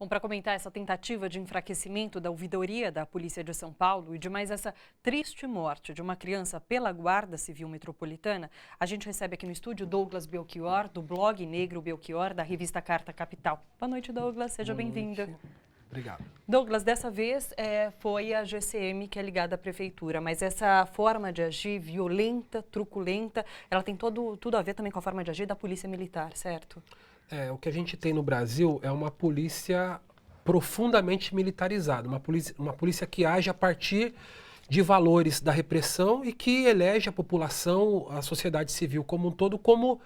Bom, para comentar essa tentativa de enfraquecimento da ouvidoria da Polícia de São Paulo e de mais essa triste morte de uma criança pela Guarda Civil Metropolitana, a gente recebe aqui no estúdio Douglas Belchior, do blog Negro Belchior, da revista Carta Capital. Boa noite, Douglas. Seja bem-vindo. Obrigado. Douglas, dessa vez foi a GCM que é ligada à prefeitura, mas essa forma de agir violenta, truculenta, ela tem tudo a ver também com a forma de agir da Polícia Militar, certo? O que a gente tem no Brasil é uma polícia profundamente militarizada, uma polícia que age a partir de valores da repressão e que elege a população, a sociedade civil como um todo, como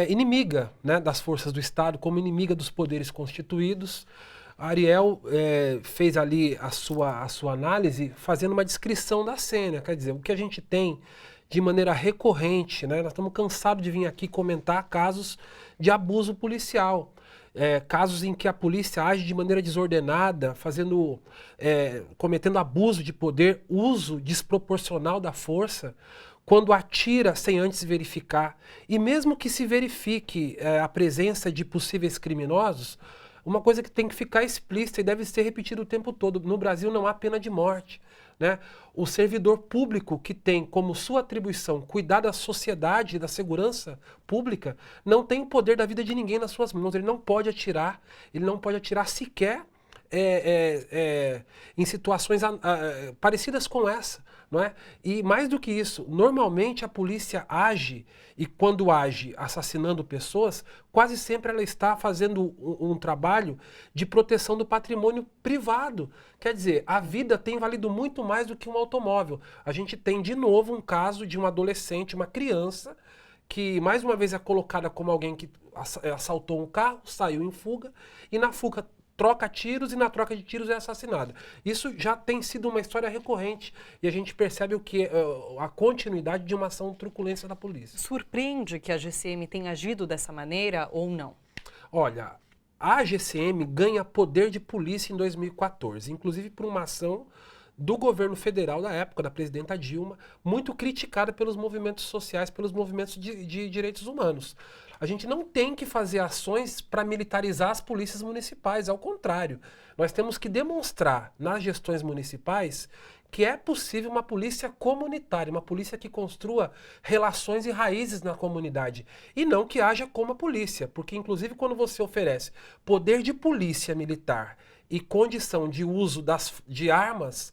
inimiga, né, das forças do Estado, como inimiga dos poderes constituídos. A Ariel fez ali a sua análise fazendo uma descrição da cena, quer dizer, o que a gente tem de maneira recorrente, né? Nós estamos cansados de vir aqui comentar casos de abuso policial, casos em que a polícia age de maneira desordenada, cometendo abuso de poder, uso desproporcional da força, quando atira sem antes verificar. E mesmo que se verifique a presença de possíveis criminosos, uma coisa que tem que ficar explícita e deve ser repetida o tempo todo: no Brasil não há pena de morte, né? O servidor público que tem como sua atribuição cuidar da sociedade e da segurança pública não tem o poder da vida de ninguém nas suas mãos. Ele não pode atirar sequer em situações parecidas com essa, não é? E mais do que isso, normalmente a polícia age, e quando age assassinando pessoas, quase sempre ela está fazendo um trabalho de proteção do patrimônio privado. Quer dizer, a vida tem valido muito mais do que um automóvel. A gente tem de novo um caso de um adolescente, uma criança, que mais uma vez é colocada como alguém que assaltou um carro, saiu em fuga, e na fuga troca tiros e na troca de tiros é assassinada. Isso já tem sido uma história recorrente e a gente percebe o que a continuidade de uma ação truculência da polícia. Surpreende que a GCM tenha agido dessa maneira ou não? Olha, a GCM ganha poder de polícia em 2014, inclusive por uma ação do governo federal da época, da presidenta Dilma, muito criticada pelos movimentos sociais, pelos movimentos de direitos humanos. A gente não tem que fazer ações para militarizar as polícias municipais, ao contrário. Nós temos que demonstrar nas gestões municipais que é possível uma polícia comunitária, uma polícia que construa relações e raízes na comunidade, e não que haja como a polícia, porque inclusive quando você oferece poder de polícia militar e condição de uso de armas,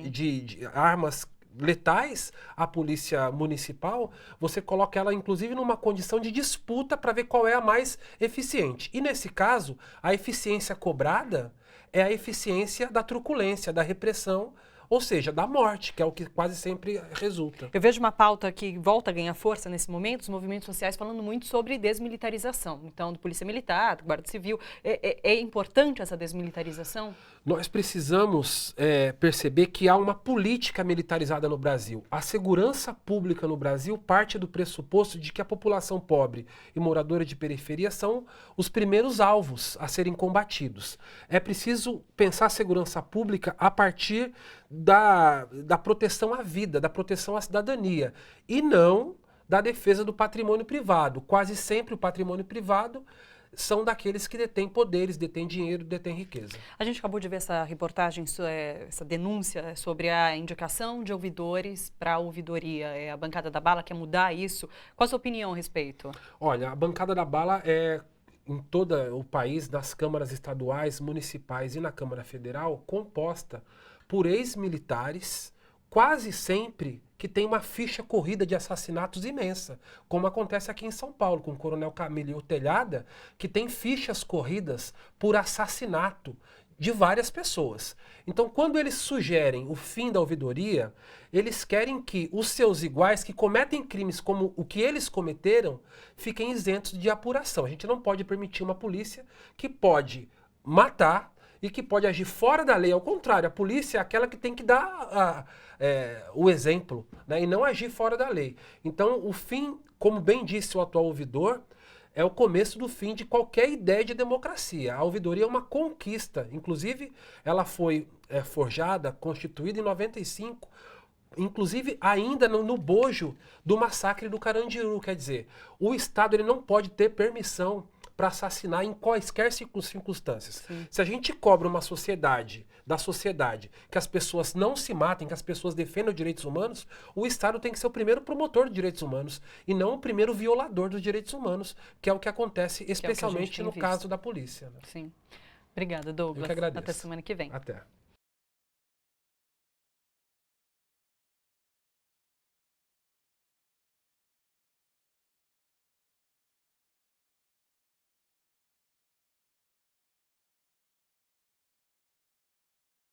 de armas letais à polícia municipal, você coloca ela inclusive numa condição de disputa para ver qual é a mais eficiente. E nesse caso, a eficiência cobrada é a eficiência da truculência, da repressão, ou seja, da morte, que é o que quase sempre resulta. Eu vejo uma pauta que volta a ganhar força nesse momento, os movimentos sociais falando muito sobre desmilitarização. Então, do Polícia Militar, do Guarda Civil. É importante essa desmilitarização? Nós precisamos perceber que há uma política militarizada no Brasil. A segurança pública no Brasil parte do pressuposto de que a população pobre e moradora de periferia são os primeiros alvos a serem combatidos. É preciso pensar a segurança pública a partir da proteção à vida, da proteção à cidadania, e não da defesa do patrimônio privado. Quase sempre o patrimônio privado são daqueles que detêm poderes, detêm dinheiro, detêm riqueza. A gente acabou de ver essa reportagem, essa denúncia sobre a indicação de ouvidores para a ouvidoria. A bancada da bala quer mudar isso. Qual a sua opinião a respeito? Olha, a bancada da bala é, em todo o país, nas câmaras estaduais, municipais e na Câmara Federal, composta por ex-militares, quase sempre que tem uma ficha corrida de assassinatos imensa, como acontece aqui em São Paulo, com o Coronel Camilo Telhada, que tem fichas corridas por assassinato de várias pessoas. Então, quando eles sugerem o fim da ouvidoria, eles querem que os seus iguais, que cometem crimes como o que eles cometeram, fiquem isentos de apuração. A gente não pode permitir uma polícia que pode matar e que pode agir fora da lei. Ao contrário, a polícia é aquela que tem que dar o exemplo, né, e não agir fora da lei. Então, o fim, como bem disse o atual ouvidor, é o começo do fim de qualquer ideia de democracia. A ouvidoria é uma conquista. Inclusive, ela foi forjada, constituída em 95, inclusive ainda no bojo do massacre do Carandiru. Quer dizer, o Estado ele não pode ter permissão para assassinar em quaisquer circunstâncias. Sim. Se a gente cobra uma sociedade, da sociedade, que as pessoas não se matem, que as pessoas defendam os direitos humanos, o Estado tem que ser o primeiro promotor de direitos humanos e não o primeiro violador dos direitos humanos, que é o que acontece especialmente no caso da polícia. Né? Sim. Obrigada, Douglas. Eu que agradeço. Até semana que vem. Até.